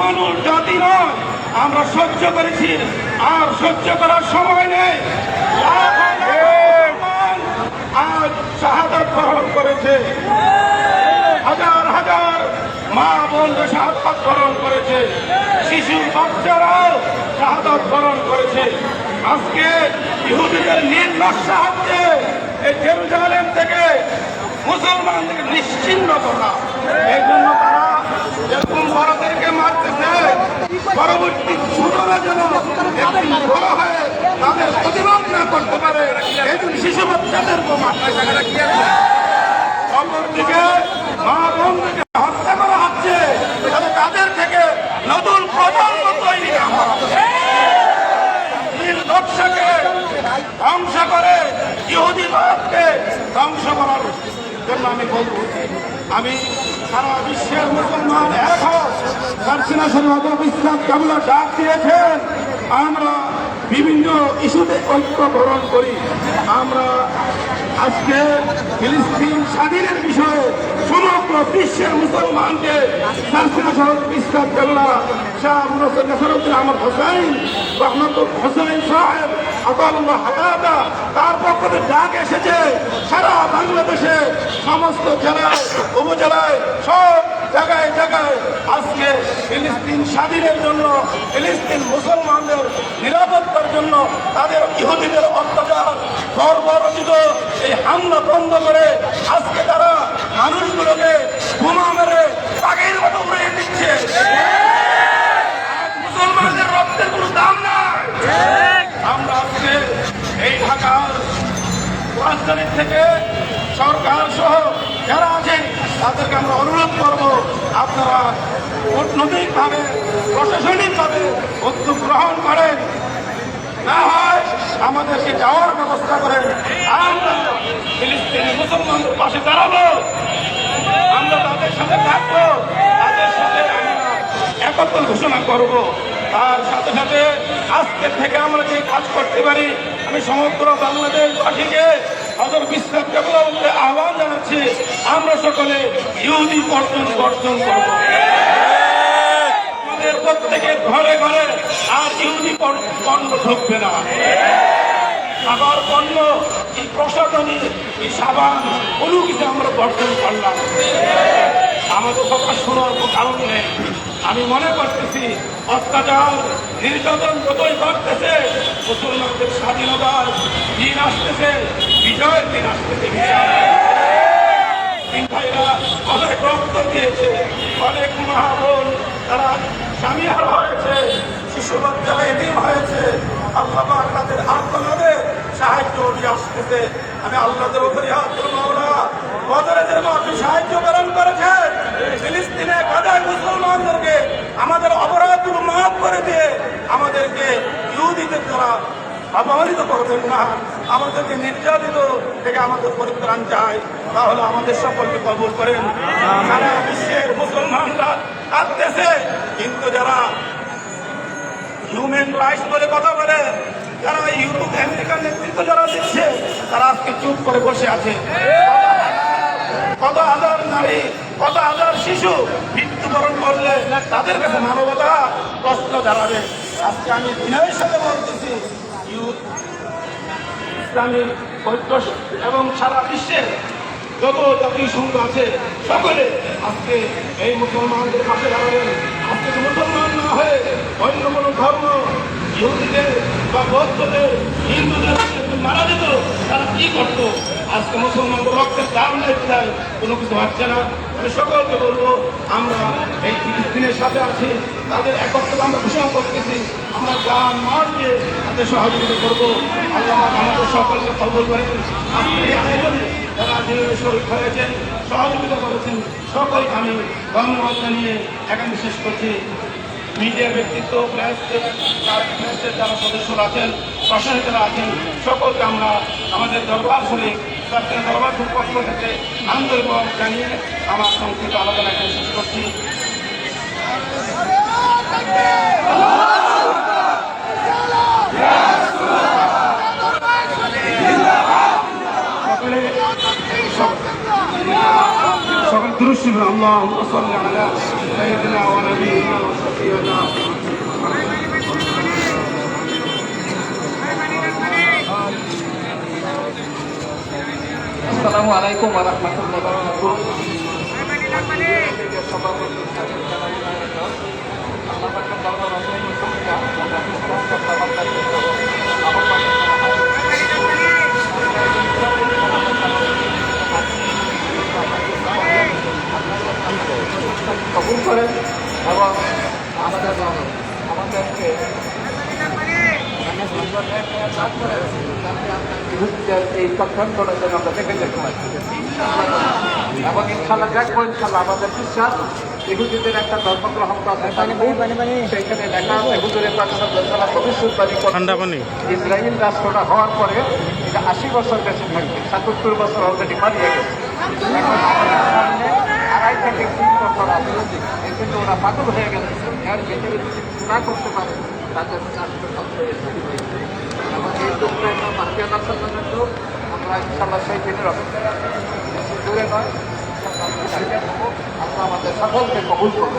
মানুষ জাতি নয়, আমরা সহ্য করেছি, আর সহ্য করার সময় নেই। আজ শাহাদাত বরণ করেছে, হাজার হাজার মা বোন শাহাদাত বরণ করেছে, শিশু বাচ্চারাও শাহাদাত বরণ করেছে। আজকে ইহুদিদের নির্লজ্জ হাতে এই জেরুজালেম থেকে মুসলমানদের নিশ্চিহ্ন করা, এই জন্য তারা এরকম বড়দেরকে মারতেছে, পরবর্তী ছোটরা যেন একদিন বড় হয়ে তাদের প্রতিবাদ না করতে পারে, এই জন্য শিশু বাচ্চাদেরকে মারতেছে। অপরদিকে মা বোনদেরকে হত্যা করা হচ্ছে, যাতে তাদের থেকে নতুন প্রজন্ম তৈরি না হয়। নির্লজ্জকে ধ্বংস করে ইহুদিবাদকে ধ্বংস করার জন্য আমি বলব, আমি সারা বিশ্বের মুসলমান এক হোক। সার্সিনা শরীফ ইসলাম কেবল ডাক দিয়েছেন আমরা বিভিন্ন ইস্যুতে ঐক্যবরণ করি। আমরা আজকে ফিলিস্তিন স্বাধীনের বিষয়ে সমগ্র বিশ্বের মুসলমানকে সার্সিনা শরীফ ইসলাম কেবল শাহ নাসিরউদ্দিন আহমদ হোসাইন রহমতুল হোসাইন সাহেব আতাউল্লাহ হায়াতা তার পক্ষ থেকে ডাক এসেছে। সারা বাংলাদেশে সমস্ত জেলায় উপজেলায় সব জায়গায় জায়গায় আজকে ফিলিস্তিন স্বাধীনের জন্য, ফিলিস্তিন মুসলমানদের নিরাপত্তার জন্য তাদের ইহুদিদের অত্যাচার বর্বরচিত এই হামলা বন্ধ করে আজকে তারা মানুষগুলোকে বোমা মেরে পাখির মতো উড়িয়ে দিচ্ছে। মুসলমানদের রক্তের কোনো দাম নাই। আমরা আজকে এই ঢাকার রাজধানী থেকে সরকার সহ যারা আছেন তাদেরকে আমরা অনুরোধ করব, আপনারা কূটনৈতিকভাবে প্রশাসনিকভাবে উদ্যোগ গ্রহণ করেন, না হয় আমাদেরকে যাওয়ার ব্যবস্থা করেন। আমরা ফিলিস্তিনি মুসলমানদের পাশে দাঁড়াবো, আমরা তাদের সাথে থাকবো, তাদের সাথে আমরা একত্র ঘোষণা করব। তার সাথে সাথে আজকের থেকে আমরা যে কাজ করতে পারি, আমি সমগ্র বাংলাদেশবাসীকে হযরত বিশ্বনাথ কেবলা বলতে আহ্বান জানাচ্ছি, আমরা সকলে ইহুদি বর্জন করব। আমাদের প্রত্যেকের ঘরে ঘরে আর ইহুদি পণ্য ঢুকবে না। খাবার পণ্য, এই প্রসাধনী, এই সাবান কোনো কিছু আমরা বর্জন করলাম। আমাদের কথা শোনার কারণ নেই। আমি মনে করতেছি অত্যাচার নির্যাতন যতই বাড়তেছে, মুসলমানদের স্বাধীনতার দিন আসতেছে, বিজয়ের দিন আসতেছে। ভাইরা অনেক রক্ত দিয়েছে, অনেক মা বোন তারা স্বামী হারা হয়েছে, শিশু বাচ্চারা এদিন হয়েছে। আল্লাহ তাদের আত্মনাদের সাহায্য নিয়ে আসতেছে। আমি আল্লাহদের উপরে হাত মাওলা বদরের মাঠে সাহায্য প্রেরণ করেছেন। ফিলিস্তিনে গাজায় মুসলমানদেরকে আমাদের অপরাধগুলো মাফ করে দিয়ে আমাদেরকে ইহুদিদের দ্বারা অপমানিত করবেন না, আমাদেরকে নির্যাতিত থেকে আমাদের পরিত্রাণ চাই। তাহলে আমাদের সকলকে কবুল করেন। সারা বিশ্বের মুসলমানরা কাঁদতেছে, কিন্তু যারা হিউম্যান রাইটস বলে কথা বলে, যারা ইউরোপ আমেরিকার নেতৃত্ব যারা দিচ্ছে, তারা আজকে চুপ করে বসে আছে। কত হাজার নারী, কত হাজার শিশু মৃত্যুবরণ করলে তাদের কাছে মানবতা প্রশ্ন দাঁড়াবে। আজকে আমি বিনয়ের সাথে বলতেছি, ইসলামী ঐক্য এবং সারা বিশ্বের যত জাতীয় সংঘ আছে সকলে আজকে এই মুসলমানদের পাশে দাঁড়াবেন। আজকে মুসলমান না হয়ে অন্য কোনো ধর্ম, ইহুদিদের বা বৌদ্ধদের, হিন্দুদের মারা যেত, তারা কি করতো? আজকে মুসলমানদের রক্তের দাম নেই, কোনো কিছু হচ্ছে না। আমি সকলকে বলবো, আমরা এই ফিলিস্তিনের সাথে আছি, তাদের একত্রতা আমরা ঘোষণা করতেছি, আমরা গান মার দিয়ে তাদের সহযোগিতা করবো। আল্লাহ আমাদের সকলকে কবুল করেন। আজকে এই আয়োজনে যারা শরীর হয়েছেন, সহযোগিতা করেছেন, সকলকে আমি ধন্যবাদ জানিয়ে এখানে শেষ করছি। মিডিয়া ব্যক্তিত্ব, প্রেসের যারা সদস্যরা আছেন, প্রশাসক যারা আছেন, সকলকে আমরা আমাদের দরবার শরীফ দরবার পক্ষ থেকে আন্তরিক জানিয়ে আমার সংক্ষিপ্ত আলোচনা এখানে শেষ করছি। সকল দুরূদ আল্লাহুম্মা সাল্লি আলা সাইয়্যিদিনা ওয়া নাবিয়িনা ওয়া শাফিঈনা আসসালামু আলাইকুম ওয়া রাহমাতুল্লাহি ওয়া বারাকাতুহু। কবুল করেন এবং আমাদেরকে এই তথ্যান্তরের জন্য আমরা দেখে যেতে পারি এবং ইনশাল্লাহ দেখবো। ইনশাল্লাহ আমাদের বিশ্বাস ইহুদিদের একটা ধর্মগ্রহণ আছে, সেখানে লেখা আছে হুজুরের ভবিষ্যৎবাণী ইসরায়েল রাষ্ট্রটা হওয়ার পরে এটা 80 বছর বেঁচে থাকবে, 77 বছর অলরেডি মারিয়ে গেছে। এখন সামনে 2.5 থেকে 3 বছর আছে, এই জন্য ওরা পাগল হয়ে গেছে। এর ভেতরে যদি না করতে পারে তাদের আমরা ইনশাল্লাহ সেই দিনের অপেক্ষা দূরে নয়, আমরা আমাদের সকলকে কবুল করব।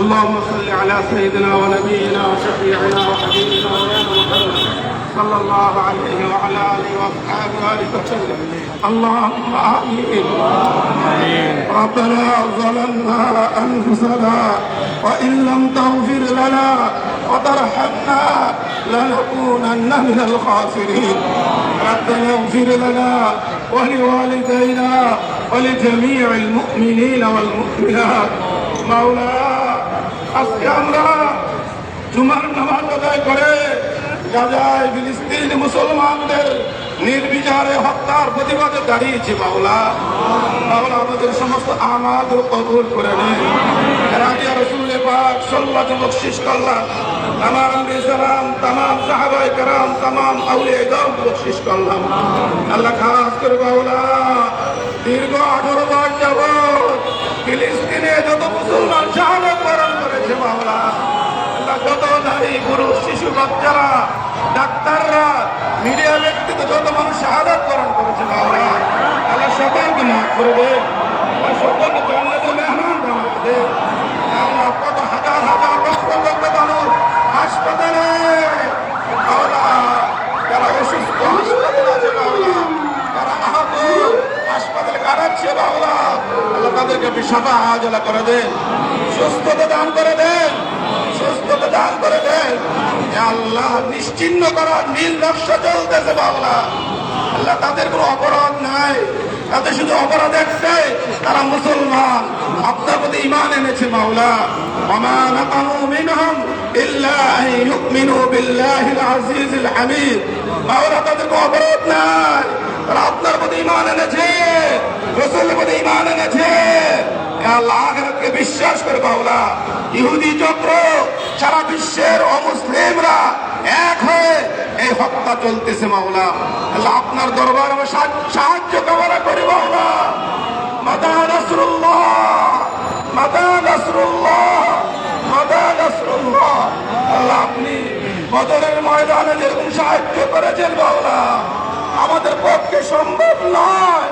اللهم صل على سيدنا ونبينا وشفيعنا وحبيبنا مولانا محمد صلى الله عليه وعلى اله واصحابه وسلم. اللهم امين. ربنا ظلمنا انفسنا وان لم تغفر لنا وترحمنا لنكونن من الخاسرين. ربنا اغفر لنا ولوالدينا ولجميع المؤمنين والمؤمنات. مولانا আজকে আমরা জুমার নামাজ আদায় করে গাজায় ফিলিস্তিন মুসলমানদের নির্বিচারে হত্যার প্রতিবাদে দাঁড়িয়েছি। মাওলা আমাদের সমস্ত আমাদের কবুল করে নেন। রাজিয়া রাসূল পাক সাল্লাল্লাহু বখশিশ করলাম, তামাম রিসালাম, তামাম সাহাবায়ে কেরাম, তামাম আউলিয়া গাম বখশিশ করলাম। আল্লাহ খাস করে মাওলা দীর্ঘ 18 বার যাবত ফিলিস্তিনে যত মুসলমান শাহাদাত বরণ করেছে মাওলা, যত নারী পুরুষ শিশু বাচ্চারা, ডাক্তাররা, মিডিয়া ব্যক্তিত্ব যত মানুষ শাহাদাত বরণ করেছে মাওলা, আল্লাহ সকলকে মাফ করে দেন, সকলকে জান্নাতের মেহমান বানিয়ে দেন। আল্লাহ কত হাজার হাজার লক্ষ লক্ষ মানুষ হাসপাতালে মাওলা, যারা অসুস্থ হাসপাতালে আছে মাওলা, যারা আহত হাসপাতালে কাটাচ্ছে মাওলা, আল্লাহ তাদেরকে বিশাফা আজলা করে দেন, সুস্থতা দান করে দেন, সুস্থতা দান করে দেন। আল্লাহ নিশ্চিহ্ন করার নীল নকশা চলতেছে মাওলা, আল্লাহ তাদের কোনো অপরাধ নাই, তাদের শুধু অপরাধ একটাই, তারা মুসলমান, আপনার প্রতি ঈমান এনেছে মাওলা। ওমা নাকামু মিনহুম ইল্লা আন ইউমিনু বিল্লাহিল আজিজিল হামিদ। মাওলা তাদের কোনো অপরাধ নাই, তারা আপনার প্রতি ঈমান এনেছে, রাসূলের প্রতি ঈমান এনেছে। আল্লাহ আখিরাতকে বিশ্বাস করে মাওলা, ইহুদি চক্র সারা বিশ্বের অমুসলিমরা এক হয়ে এই হত্যা চলতেছে মাওলা। আল্লাহ আপনার দরবার আমরা সাহায্য কামনা করি মাওলা। মাতা নাসরুল্লাহ, মাতা নাসরুল্লাহ, মাতা নাসরুল্লাহ। আল্লাহ আপনি বদরের ময়দানে যেরকম সাহায্য করেছেন মাওলা, আমাদের পক্ষে সম্ভব নয়।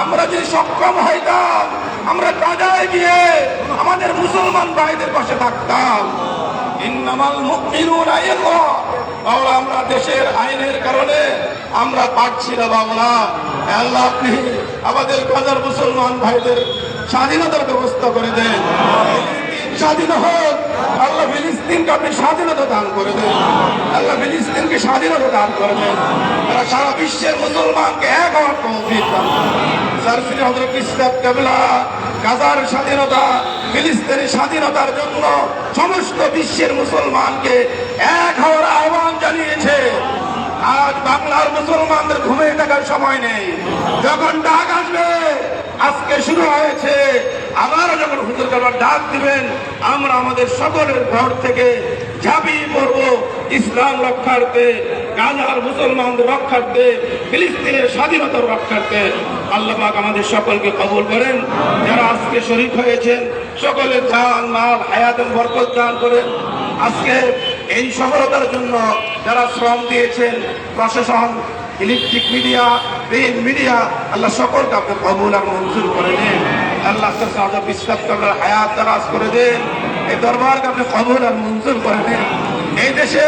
আমরা যদি সক্ষম হইতাম, আমরা গাজায় গিয়ে আমাদের মুসলমান ভাইদের পাশে থাকতাম। ইন্নামাল মুমিনুনা ইখওয়া। বাবা আমরা দেশের আইনের কারণে আমরা পারছি না বাবা। আল্লাহ আপনি আমাদের গাজার মুসলমান ভাইদের স্বাধীনতার ব্যবস্থা করে দেন, স্বাধীন হোক। আল্লাহ ফিলিস্তিনকে আপনি স্বাধীনতা দান করে দেন, আল্লাহ ফিলিস্তিনকে স্বাধীনতা দান করে দেন। তারা সারা বিশ্বের মুসলমানকে এক হওয়ার তৌফিক দান করেন। সারসিনী হযরত ইসলাম কেবলা গাজার স্বাধীনতা, ফিলিস্তিনের স্বাধীনতার জন্য সমস্ত বিশ্বের মুসলমানকে এক হওয়ার আহ্বান জানিয়েছে। আজ বাংলার মুসলমানদের ঘুমিয়ে থাকার সময় নেই, যখন ডাক আসবে, আজকে শুরু হয়েছে, আবারও যখন হুজুর কাবার ডাক দিবেন, আমরা আমাদের সকলের ঘর থেকে ঝাঁপিয়ে পড়ব ইসলাম রক্ষার্থে, গাজার মুসলমানদের রক্ষার্থে, ফিলিস্তিনের স্বাধীনতার রক্ষার্থে। আল্লাহ পাক আমাদের সকলকে কবুল করেন। যারা আজকে শরীক হয়েছেন সকলের জান মাল হায়াত বরকত দান করেন। আজকে এই সফলতার জন্য যারা শ্রম দিয়েছেন, প্রশাসন, ইলেকট্রিক মিডিয়া, প্রিন্ট মিডিয়া, আল্লাহ সকলকে আপনি কবুল আর মঞ্জুর করে দেন। আল্লাহ বিশ্বাস করার হায়াত দারাজ করে দেন। এই দরবারকে আপনি কবুল আর মঞ্জুর করে দেন। এই দেশে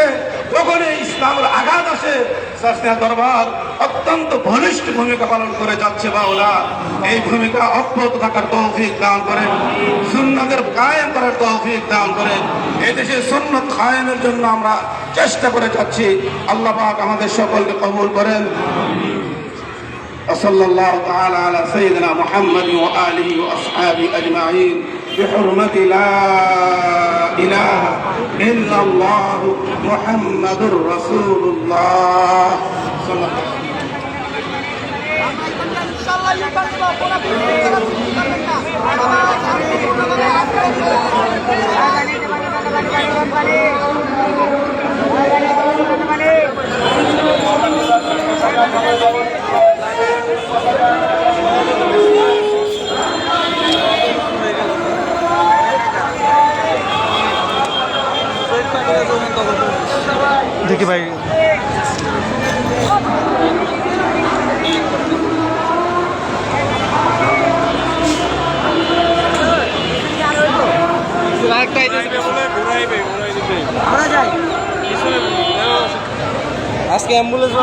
যখনই ইসলামের আঘাত আসে শাসনা দরবার অত্যন্ত বলিষ্ঠ ভূমিকা পালন করে যাচ্ছে বাউলা। এই ভূমিকা অব্যাহত থাকার তৌফিক দান করেন, সুন্নাতের কায়েম করার তৌফিক দান করেন। এই দেশে সুন্নাত কায়েমের জন্য আমরা চেষ্টা করে যাচ্ছি। আল্লাহ পাক আমাদের সকলকে কবুল করেন। وصلى الله تعالى على سيدنا محمد وآله وأصحابه أجمعين بحرمة لا إله إلا الله محمد رسول الله صلى الله عليه দেখি ভাই আজকে অ্যাম্বুলেন্স